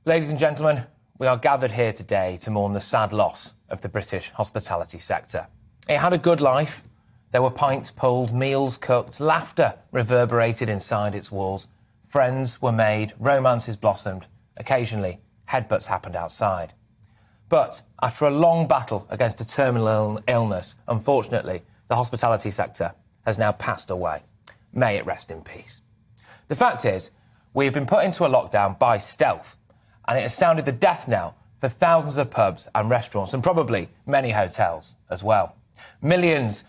Ladies and gentlemen, we are gathered here today to mourn the sad loss of the British hospitality sector. It had a good life. There were pints pulled, meals cooked, laughter reverberated inside its walls. Friends were made, romances blossomed. Occasionally, headbutts happened outside. But after a long battle against a terminal illness, unfortunately, the hospitality sector has now passed away. May it rest in peace. The fact is, we have been put into a lockdown by stealth, and it has sounded the death knell for thousands of pubs and restaurants, and probably many hotels as well. Millions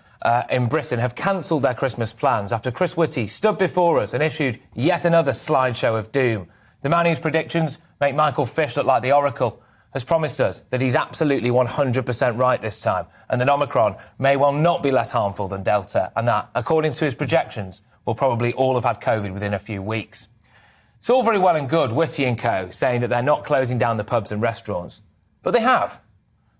in Britain have cancelled their Christmas plans after Chris Whitty stood before us and issued yet another slideshow of doom. The man whose predictions make Michael Fish look like the Oracle has promised us that he's absolutely 100% right this time, and that Omicron may well not be less harmful than Delta, and that, according to his projections, we'll probably all have had COVID within a few weeks. It's all very well and good, Whitty and co, saying that they're not closing down the pubs and restaurants. But they have.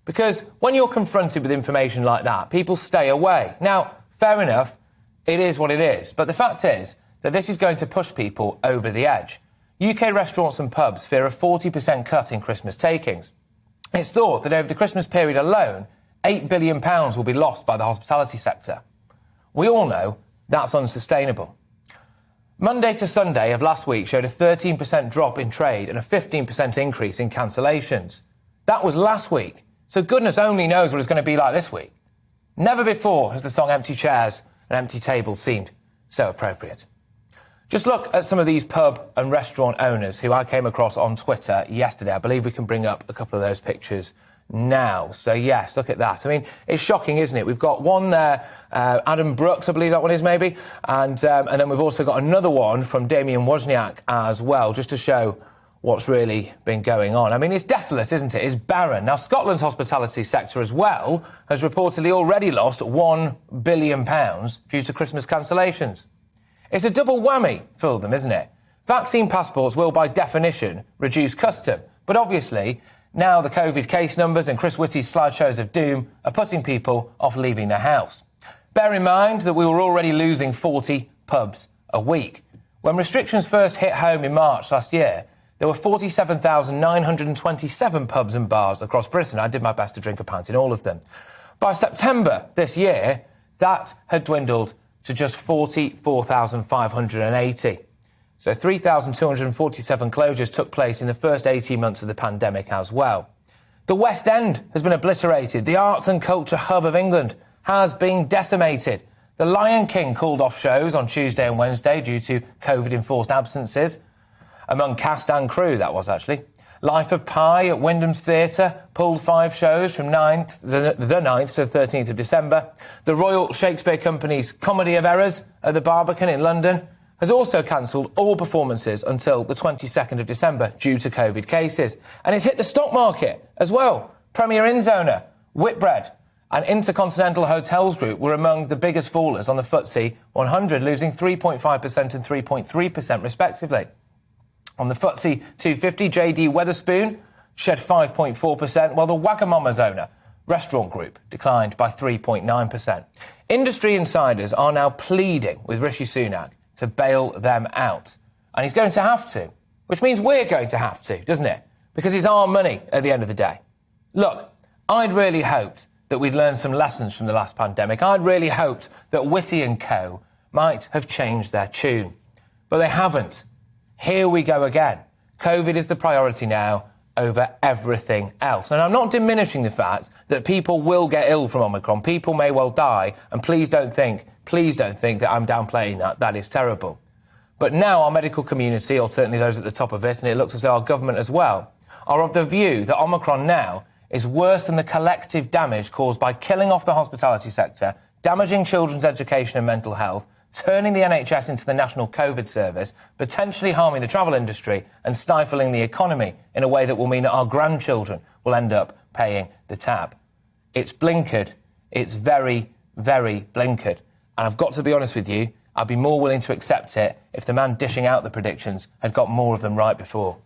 Because when you're confronted with information like that, people stay away. Now, fair enough, it is what it is. But the fact is that this is going to push people over the edge. UK restaurants and pubs fear a 40% cut in Christmas takings. It's thought that over the Christmas period alone, £8 billion will be lost by the hospitality sector. We all know that's unsustainable. Monday to Sunday of last week showed a 13% drop in trade and a 15% increase in cancellations. That was last week, so goodness only knows what it's going to be like this week. Never before has the song Empty Chairs and Empty Tables seemed so appropriate. Just look at some of these pub and restaurant owners who I came across on Twitter yesterday. I believe we can bring up a couple of those pictures now. So, yes, look at that. I mean, it's shocking, isn't it? We've got one there, Adam Brooks, I believe that one is maybe, and then we've also got another one from Damien Wozniak as well, just to show what's really been going on. I mean, it's desolate, isn't it? It's barren. Now, Scotland's hospitality sector as well has reportedly already lost £1 billion due to Christmas cancellations. It's a double whammy for them, isn't it? Vaccine passports will, by definition, reduce custom. But obviously, now the COVID case numbers and Chris Whitty's slideshows of doom are putting people off leaving their house. Bear in mind that we were already losing 40 pubs a week. When restrictions first hit home in March last year, there were 47,927 pubs and bars across Britain. I did my best to drink a pint in all of them. By September this year, that had dwindled to just 44,580. So 3,247 closures took place in the first 18 months of the pandemic as well. The West End has been obliterated. The arts and culture hub of England has been decimated. The Lion King called off shows on Tuesday and Wednesday due to COVID-enforced absences. Among cast and crew, that was actually. Life of Pi at Wyndham's Theatre pulled 5 shows from the 9th to the 13th of December. The Royal Shakespeare Company's Comedy of Errors at the Barbican in London has also cancelled all performances until the 22nd of December due to COVID cases. And it's hit the stock market as well. Premier Inn's owner, Whitbread, and Intercontinental Hotels Group were among the biggest fallers on the FTSE 100, losing 3.5% and 3.3% respectively. On the FTSE 250, JD Wetherspoon shed 5.4%, while the Wagamama's owner, Restaurant Group, declined by 3.9%. Industry insiders are now pleading with Rishi Sunak to bail them out. And he's going to have to, which means we're going to have to, doesn't it? Because it's our money at the end of the day. Look, I'd really hoped that we'd learned some lessons from the last pandemic. I'd really hoped that Whitty and co might have changed their tune. But they haven't. Here we go again. COVID is the priority now over everything else. And I'm not diminishing the fact that people will get ill from Omicron. People may well die. And please don't think that I'm downplaying that. That is terrible. But now our medical community, or certainly those at the top of it, and it looks as though our government as well, are of the view that Omicron now is worse than the collective damage caused by killing off the hospitality sector, damaging children's education and mental health, turning the NHS into the National COVID Service, potentially harming the travel industry and stifling the economy in a way that will mean that our grandchildren will end up paying the tab. It's blinkered. It's very, very blinkered. And I've got to be honest with you, I'd be more willing to accept it if the man dishing out the predictions had got more of them right before.